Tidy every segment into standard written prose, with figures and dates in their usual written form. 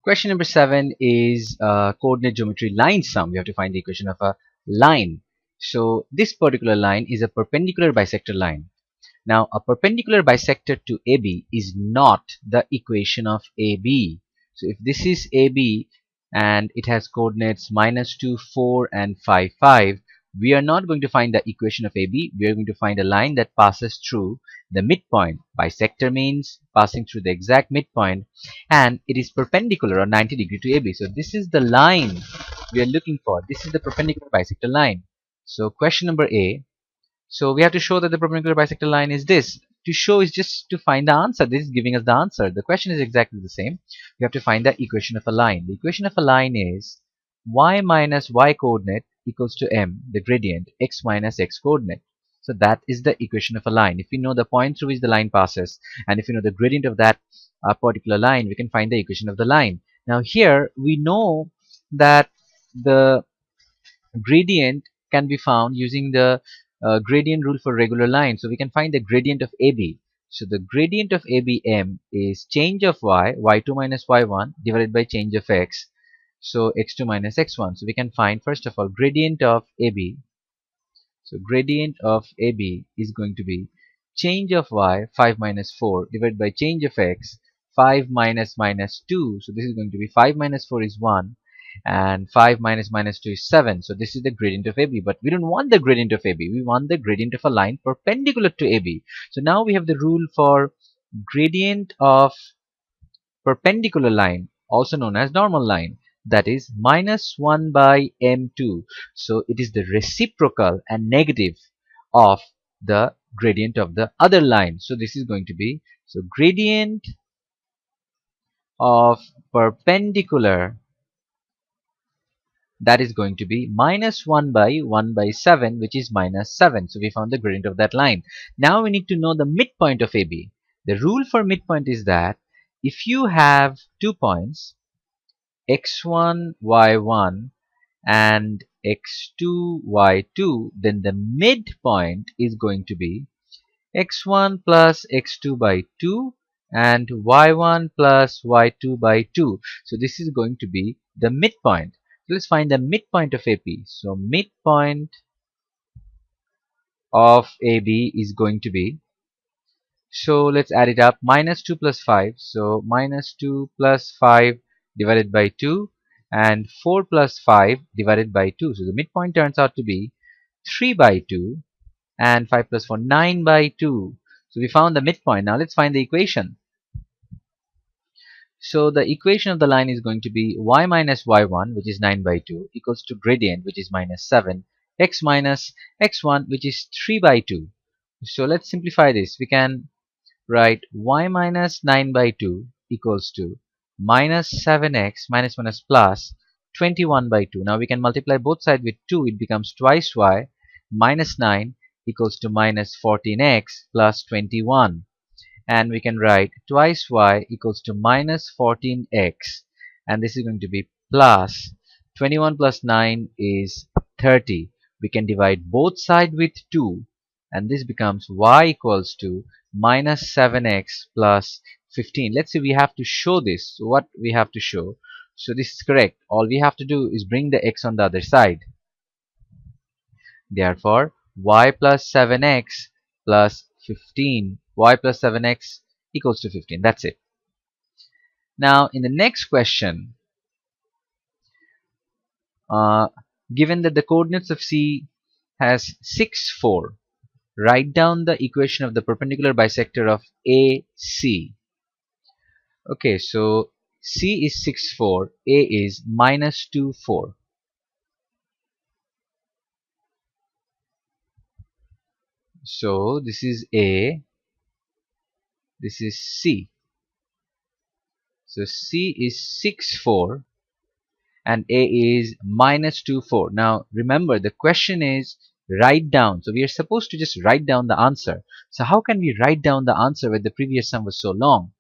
Question number 7 is coordinate geometry line sum. We have to find the equation of a line. So this particular line is a perpendicular bisector line. Now a perpendicular bisector to AB is not the equation of AB. So if this is AB and it has coordinates -2, 4 and 5, 5, we are not going to find the equation of AB. We are going to find a line that passes through the midpoint. Bisector means passing through the exact midpoint, and it is perpendicular or 90 degree to AB. So this is the line we are looking for. This is the perpendicular bisector line. So question number A. So we have to show that the perpendicular bisector line is this. To show is just to find the answer. This is giving us the answer. The question is exactly the same. We have to find the equation of a line. The equation of a line is y minus y coordinate equals to m, the gradient, x minus x coordinate. So that is the equation of a line. If we know the point through which the line passes, and if we know the gradient of that particular line, we can find the equation of the line. Now here we know that the gradient can be found using the gradient rule for regular lines. So we can find the gradient of AB. So the gradient of ABM is change of y, y2 minus y1 divided by change of x. So x2 minus x1. So we can find first of all gradient of AB. So gradient of AB is going to be change of y, 5 minus 4 divided by change of x, 5 minus minus 2. So this is going to be 5 minus 4 is 1 and 5 minus minus 2 is 7. So this is the gradient of AB, but we don't want the gradient of AB. We want the gradient of a line perpendicular to AB. So now we have the rule for gradient of perpendicular line, also known as normal line, that is -1 by m2. So it is the reciprocal and negative of the gradient of the other line. So this is going to be, so gradient of perpendicular, that is going to be -1 by 1 by 7, which is -7. So we found the gradient of that line. Now we need to know the midpoint of AB. The rule for midpoint is that if you have 2 points, x1, y1 and x2, y2, then the midpoint is going to be x1 plus x2 by 2 and y1 plus y2 by 2. So this is going to be the midpoint. So let's find the midpoint of AB. So midpoint of AB is going to be, so let's add it up, -2 plus 5. So -2 plus 5 divided by 2 and 4 plus 5 divided by 2. So the midpoint turns out to be 3 by 2 and 5 plus 4, 9 by 2. So we found the midpoint. Now let's find the equation. So the equation of the line is going to be y minus y1, which is 9 by 2, equals to gradient, which is -7, x minus x1, which is 3 by 2. So let's simplify this. We can write y minus 9 by 2 equals to -7x minus plus 21 by 2. Now we can multiply both sides with 2. It becomes twice y minus 9 equals to -14x plus 21. And we can write twice y equals to -14x, and this is going to be plus 21 plus 9 is 30. We can divide both sides with 2, and this becomes y equals to -7x plus 15. Let's say we have to show this. So what we have to show? So this is correct. All we have to do is bring the x on the other side. Therefore, y plus 7x plus 15, y plus 7x equals to 15. That's it. Now, in the next question, given that the coordinates of C has 6, 4, write down the equation of the perpendicular bisector of AC. Okay, so C is 6, 4, A is -2, 4. So this is A, this is C. So C is 6, 4 and A is -2, 4. Now remember, the question is write down. So we are supposed to just write down the answer. So how can we write down the answer when the previous sum was so long?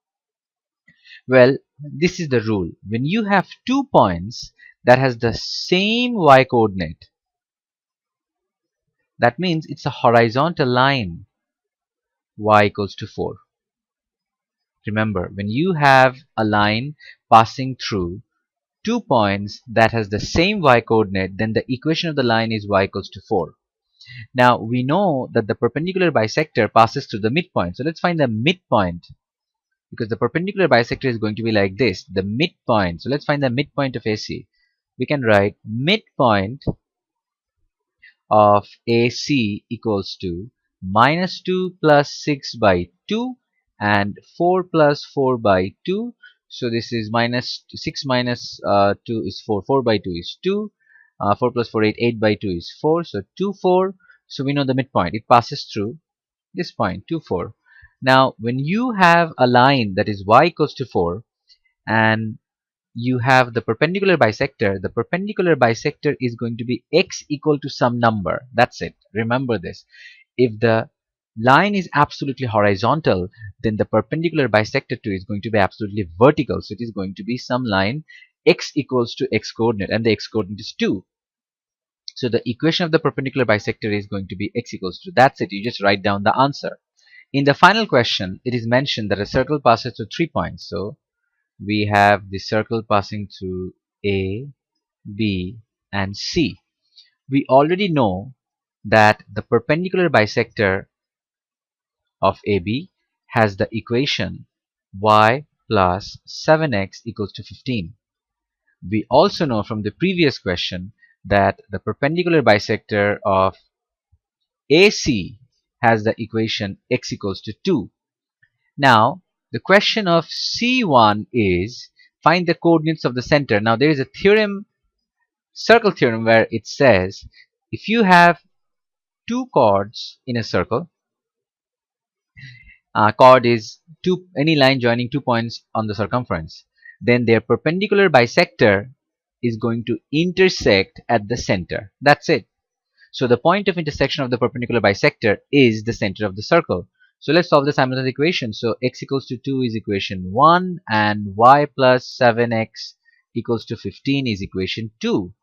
Well, this is the rule. When you have 2 points that has the same y coordinate, that means it's a horizontal line, y equals to 4. Remember, when you have a line passing through 2 points that has the same y coordinate, then the equation of the line is y equals to 4. Now we know that the perpendicular bisector passes through the midpoint. So let's find the midpoint, because the perpendicular bisector is going to be like this, the midpoint. So let's find the midpoint of AC. We can write midpoint of AC equals to minus 2 plus 6 by 2 and 4 plus 4 by 2. So this is minus 6 minus 2 is 4. 4 by 2 is 2. 4 plus 4, 8. 8 by 2 is 4. So 2, 4. So we know the midpoint. It passes through this point, 2, 4. Now, when you have a line that is y equals to 4 and you have the perpendicular bisector is going to be x equal to some number. That's it. Remember this. If the line is absolutely horizontal, then the perpendicular bisector to is going to be absolutely vertical. So it is going to be some line x equals to x coordinate, and the x coordinate is 2. So the equation of the perpendicular bisector is going to be x equals to. That's it. You just write down the answer. In the final question, it is mentioned that a circle passes through 3 points. So we have the circle passing through A, B, and C. We already know that the perpendicular bisector of AB has the equation y plus 7x equals to 15. We also know from the previous question that the perpendicular bisector of AC has the equation x equals to 2. Now, the question of C1 is find the coordinates of the center. Now, there is a theorem, circle theorem, where it says if you have two chords in a circle, chord is any line joining 2 points on the circumference, then their perpendicular bisector is going to intersect at the center. That's it. So the point of intersection of the perpendicular bisector is the center of the circle. So let's solve the simultaneous equation. So x equals to 2 is equation 1 and y plus 7x equals to 15 is equation 2.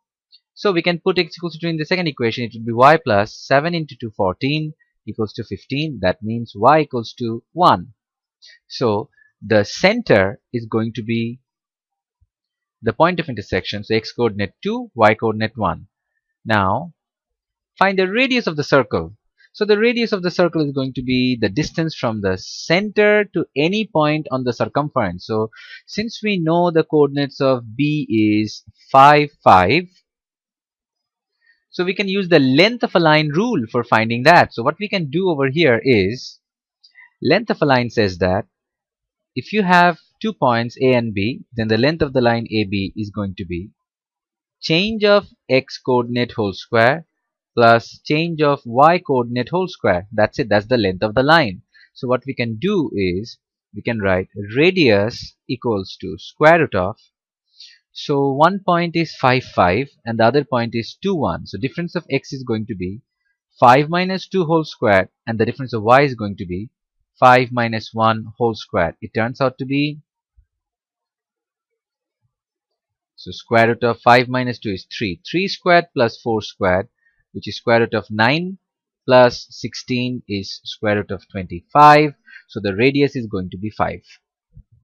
So we can put x equals to 2 in the second equation. It would be y plus 7 into 2, 14 equals to 15. That means y equals to 1. So the center is going to be the point of intersection. So x coordinate 2, y coordinate 1. Now find the radius of the circle. So the radius of the circle is going to be the distance from the center to any point on the circumference. So since we know the coordinates of B is 5, 5, so we can use the length of a line rule for finding that. So what we can do over here is, length of a line says that if you have 2 points A and B, then the length of the line AB is going to be change of x coordinate whole square plus change of y coordinate whole square. That's it. That's the length of the line. So what we can do is we can write radius equals to square root of, so one point is 5, 5 and the other point is 2, 1. So difference of x is going to be 5 minus 2 whole square, and the difference of y is going to be 5 minus 1 whole square. It turns out to be, so square root of 5 minus 2 is 3. 3 squared plus 4 squared, which is square root of 9 plus 16 is square root of 25. So the radius is going to be 5.